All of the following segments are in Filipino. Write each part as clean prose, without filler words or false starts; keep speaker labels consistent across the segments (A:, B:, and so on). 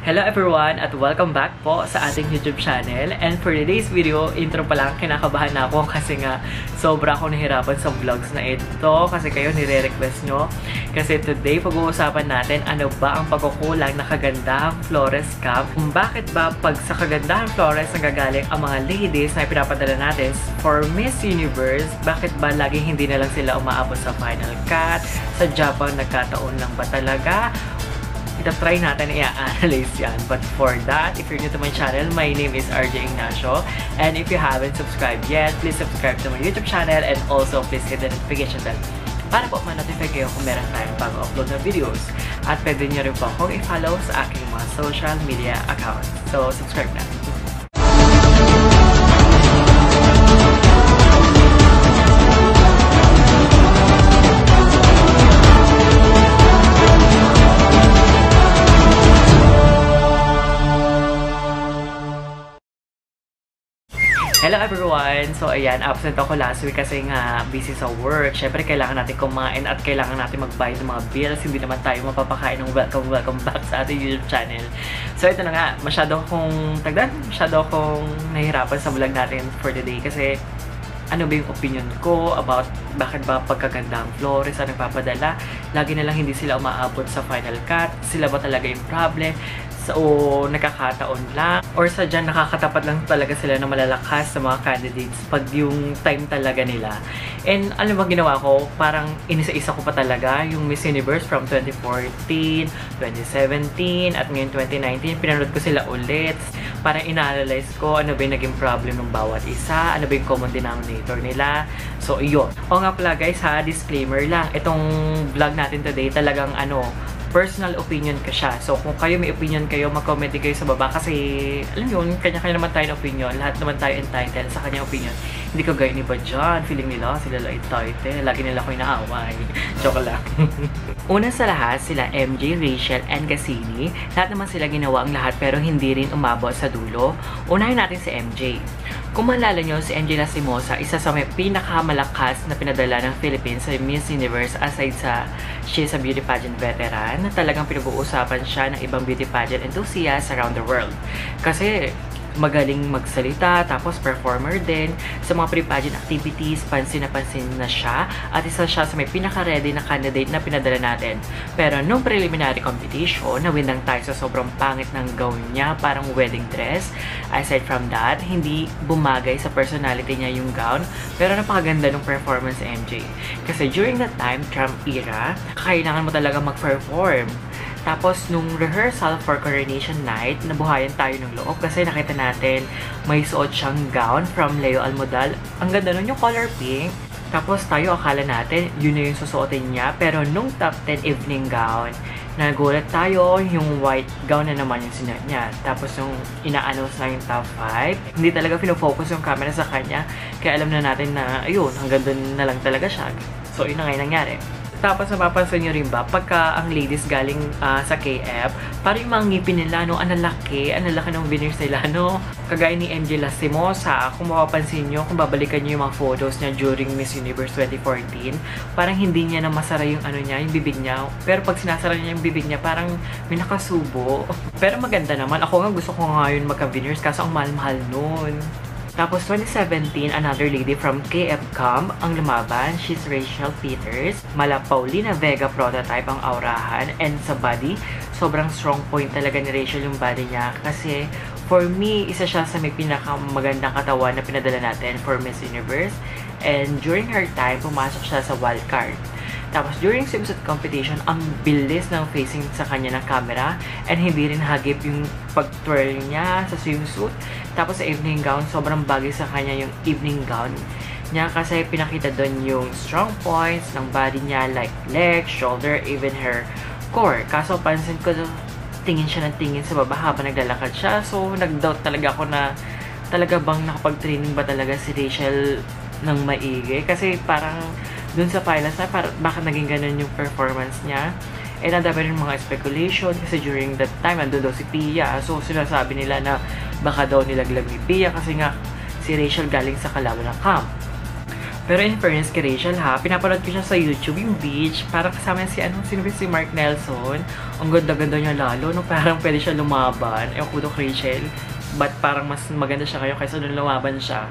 A: Hello everyone at welcome back po sa ating YouTube channel. And for today's video, intro pa lang, kinakabahan na ako kasi nga sobra ako nahirapan sa vlogs na ito kasi kayo nire-request nyo. Kasi today pag-uusapan natin ano ba ang pagkukulang na kagandahang Flores Cup. Kung bakit ba pag sa kagandahang Flores nagagaling ang mga ladies na ipinapadala natin for Miss Universe, bakit ba laging hindi na lang sila umaabot sa final cut? Sa Japan nagkataon lang ba talaga? Ita-try natin i-analyze yan. But for that, if you're new to my channel, my name is RJ Ignacio. And if you haven't subscribed yet, please subscribe to my YouTube channel and also please hit the notification bell para po ma-notify kayo kung meron tayong pag-upload na videos. At pwede nyo rin po akong i-follow sa aking mga social media accounts. So, subscribe na. Hello everyone! So ayan, absent ako last week kasi nga busy sa work. Syempre kailangan natin kumain at kailangan natin magbayad ng mga bills. Hindi naman tayo mapapakain ng welcome back sa ating YouTube channel. So ito na nga, masyado akong nahihirapan sa vlog natin for today kasi ano ba yung opinion ko about bakit ba pagkaganda ang Flores ang nagpapadala. Lagi na lang hindi sila umaabot sa final cut. Sila ba talaga yung problem? So, nakakataon lang. Or sadya nakakatapat lang talaga sila na malalakas sa mga candidates pag yung time talaga nila. And alam mo ginawa ko? Parang inisa-isa ko pa talaga yung Miss Universe from 2014, 2017, at ngayon 2019. Pinanood ko sila ulit. Parang ina-analyze ko ano ba yung naging problem ng bawat isa, ano ba yung common denominator nila. So, iyon. O nga pala guys ha, disclaimer lang. Itong vlog natin today talagang personal opinion ka siya. So, kung kayo may opinion kayo, mag-comment kayo sa baba kasi, alam yun, kanya-kanya naman tayo ng opinion. Lahat naman tayo entitled sa kanyang opinion. Hindi ko gaya ni ba dyan. Feeling nila, sila lang entitled. Lagi nila ko inaaway. Joke lang. Una sa lahat, sila MJ, Rachel, and Cassini. Lahat naman sila ginawa ang lahat pero hindi rin umabot sa dulo. Unahin natin si MJ. Kung maalala nyo, si MJ Lastimosa, isa sa may pinakamalakas na pinadala ng Philippines sa Miss Universe aside sa she's a beauty pageant veteran na talagang pinag-uusapan siya ng ibang beauty pageant enthusiasts around the world. Kasi magaling magsalita, tapos performer din. Sa mga pre-pageant activities, pansin na siya at isa siya sa may pinaka-ready na candidate na pinadala natin. Pero nung preliminary competition, nawin lang tayo sa sobrang pangit ng gown niya, parang wedding dress. Aside from that, hindi bumagay sa personality niya yung gown, pero napakaganda ng performance sa MJ. Kasi during that time, Trump era, kailangan mo talaga mag-perform. Tapos, nung rehearsal for Coronation Night, nabuhayan tayo ng loob kasi nakita natin may suot siyang gown from Leo Almodal. Ang ganda nun yung color pink. Tapos tayo akala natin yun na yung susuotin niya. Pero nung top 10 evening gown, nagulat tayo yung white gown na naman yung sinuot niya. Tapos yung ina-announce na yung top 5, hindi talaga pinofocus yung camera sa kanya. Kaya alam na natin na ayun, hanggang doon na lang talaga siya. So yun na nga yung nangyari. Tapos napapansin nyo rin ba, pagka ang ladies galing sa KF, parang yung mga ngipin nila, ang laki ng veneers nila, Kagaya ni MJ Lastimosa, kung mapapansin nyo, kung babalikan nyo yung mga photos niya during Miss Universe 2014, parang hindi niya na masara yung yung bibig niya. Pero pag sinasara niya yung bibig niya, parang may nakasubo. Pero maganda naman. Ako nga gusto ko nga yun magka-veneers, kaso ang mahal-mahal nun. Tapos 2017, another lady from KF Camp ang lumaban. She's Rachel Peters. Mala Paulina Vega prototype ang aurahan. And sa body, sobrang strong point talaga ni Rachel yung body niya. Kasi for me, isa siya sa may pinakamagandang katawan na pinadala natin for Miss Universe. And during her time, pumasok siya sa wildcard. Tapos during swimsuit competition, ang bilis ng facing sa kanya ng camera and hindi rin hagip yung pag-twirl niya sa swimsuit. Tapos sa evening gown, sobrang bagay sa kanya yung evening gown niya kasi pinakita doon yung strong points ng body niya like legs, shoulder, even her core. Kaso pansin ko tingin siya ng tingin sa baba habang naglalakad siya. So nag-doubt talaga ako na talaga bang nakapag-training ba talaga si Rachel ng maigi? Kasi parang dun sa finals na bakit naging ganun yung performance niya. And ang dami rin mga speculation kasi during that time andun daw si Pia. So sinasabi nila na baka daw nilaglag ni Pia kasi nga si Rachel galing sa kalaban ng camp. Pero in fairness kay Rachel ha, pinapanood ko siya sa YouTube, yung beach, parang kasama niya si Mark Nelson. Ang ganda-ganda niya lalo, no? Parang pwede siya lumaban. Ewan ko kay Rachel, but parang mas maganda siya kayo kaysa nung lumaban siya.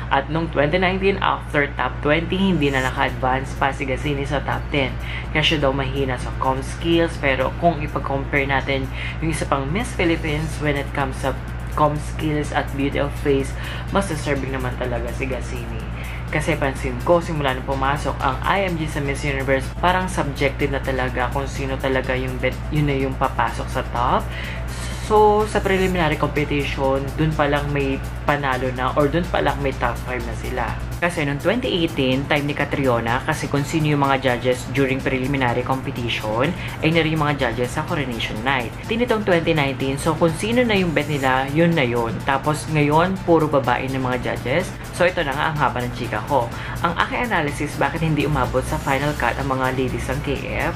A: At nung 2019, after top 20, hindi na naka-advance pa si Gassini sa top 10. Kaya siya daw mahina sa comm skills, pero kung ipag-compare natin yung isa pang Miss Philippines when it comes sa comm skills at beauty of face, mas deserving naman talaga si Gassini. Kasi pansin ko, simula na pumasok ang IMG sa Miss Universe, parang subjective na talaga kung sino talaga yung yun na yung papasok sa top. So, sa preliminary competition, dun pa lang may panalo na or dun pa lang may top 5 na sila. Kasi noong 2018, time ni Catriona, kasi kung sino yung mga judges during preliminary competition, ay na rin yung mga judges sa Coronation Night. Tinitong 2019, so kung sino na yung bet nila, yun na yun. Tapos ngayon, puro babae ng mga judges. So ito na nga ang haba ng chika ko. Ang aking analysis, bakit hindi umabot sa final cut ang mga ladies ng KF?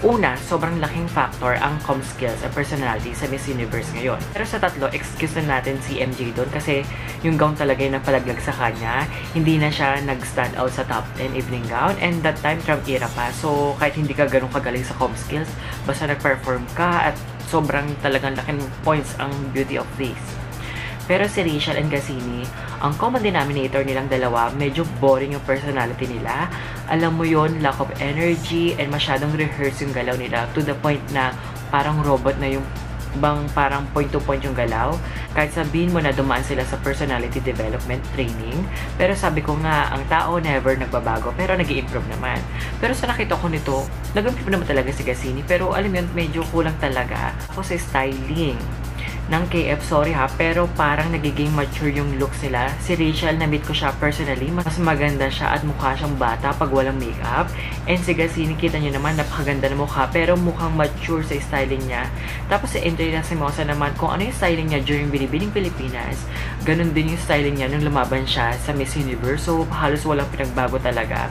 A: Una, sobrang laking factor ang comm skills at personality sa Miss Universe ngayon. Pero sa tatlo, excuse na natin si MJ doon kasi yung gown talaga yung nagpalaglag sa kanya. Hindi na siya nag-stand out sa top 10 evening gown, and that time Trump era pa. So kahit hindi ka ganun kagaling sa comm skills, basta nag-perform ka at sobrang talagang laking points ang beauty of face. Pero si Rachel and Gassini, ang common denominator nilang dalawa, medyo boring yung personality nila. Alam mo yon, lack of energy and masyadong rehearse yung galaw nila to the point na parang robot na yung parang point to point yung galaw. Kahit sabihin mo na dumaan sila sa personality development training, pero sabi ko nga, ang tao never nagbabago, pero nag-i-improve naman. Pero sa nakita ko nito, nag-improve naman talaga si Gassini, pero alam mo yun, medyo kulang talaga ako sa styling ng KF, sorry ha, pero parang nagiging mature yung looks nila. Si Rachel, na-meet ko siya personally, mas maganda siya at mukha siyang bata pag walang makeup. And si Gassini, kita nyo naman, napakaganda na mukha, pero mukhang mature sa styling niya. Tapos si Andrea Simosa naman, kung ano yung styling niya during Binibining Pilipinas, ganun din yung styling niya nung lumaban siya sa Miss Universe. So, halos walang pinagbago talaga.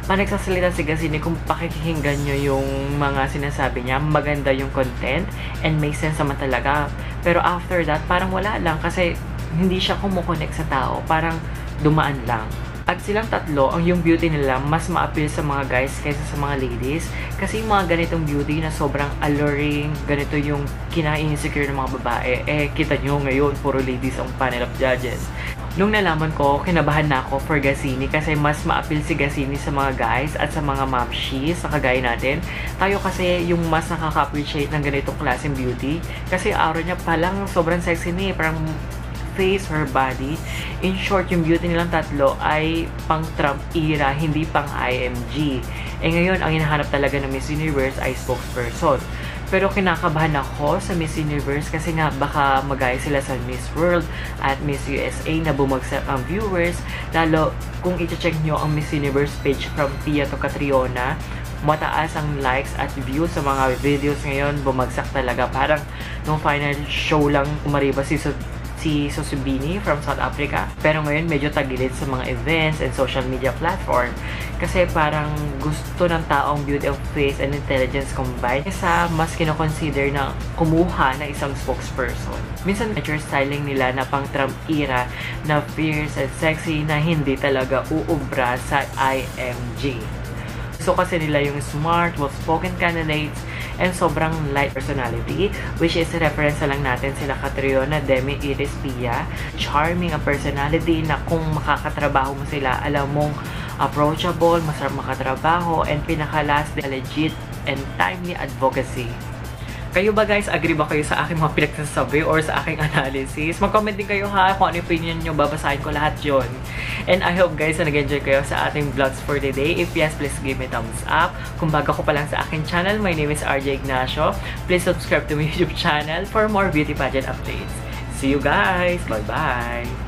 A: Nagsasalita si Gassini, kung pakikinggan nyo yung mga sinasabi niya, maganda yung content and may sense naman talaga. Pero after that, parang wala lang kasi hindi siya kumukonect sa tao. Parang dumaan lang. At silang tatlo, ang yung beauty nila mas ma-appeal sa mga guys kaysa sa mga ladies. Kasi yung mga ganitong beauty na sobrang alluring, ganito yung kina-insecure ng mga babae. Kita nyo ngayon, puro ladies ang panel of judges. Nung nalaman ko, kinabahan na ako for Gassini kasi mas ma-appeal si Gassini sa mga guys at sa mga mamshies na kagaya natin. Tayo kasi yung mas nakaka-appreciate ng ganitong klaseng beauty kasi aura niya palang sobrang sexy niya, parang face, her body. In short, yung beauty nilang tatlo ay pang Trump era, hindi pang IMG. Ngayon, ang hinahanap talaga ng Miss Universe ay spokesperson. Pero kinakabahan ako sa Miss Universe kasi nga baka magaya sila sa Miss World at Miss USA na bumagsak ang viewers. Lalo kung i-check nyo ang Miss Universe page from Tia to Catriona, mataas ang likes at views sa mga videos ngayon, bumagsak talaga. Parang nung final show lang umariba si Susubini from South Africa. Pero ngayon medyo tagilid sa mga events and social media platform. Kasi parang gusto ng taong beauty of face and intelligence combined kesa mas kinoconsider na kumuha na isang spokesperson. Minsan nature styling nila na pang Trump era na fierce and sexy na hindi talaga uubra sa IMG. So kasi nila yung smart, well-spoken candidates and sobrang light personality, which is reference lang natin sila Catriona, Demi, Iris, Pia. Charming ang personality na kung makakatrabaho mo sila, alam mong approachable, masarap makatrabaho, and pinaka-last, legit and timely advocacy. Kayo ba guys, agree ba kayo sa aking mga pinagsasabi or sa aking analysis? Mag-comment din kayo ha kung ano yung opinion nyo, babasahin ko lahat yon. And I hope guys na nag-enjoy kayo sa ating vlogs for today. If yes, please give me a thumbs up. Kung bago ko pa lang sa aking channel, my name is RJ Ignacio. Please subscribe to my YouTube channel for more beauty pageant updates. See you guys! Bye-bye!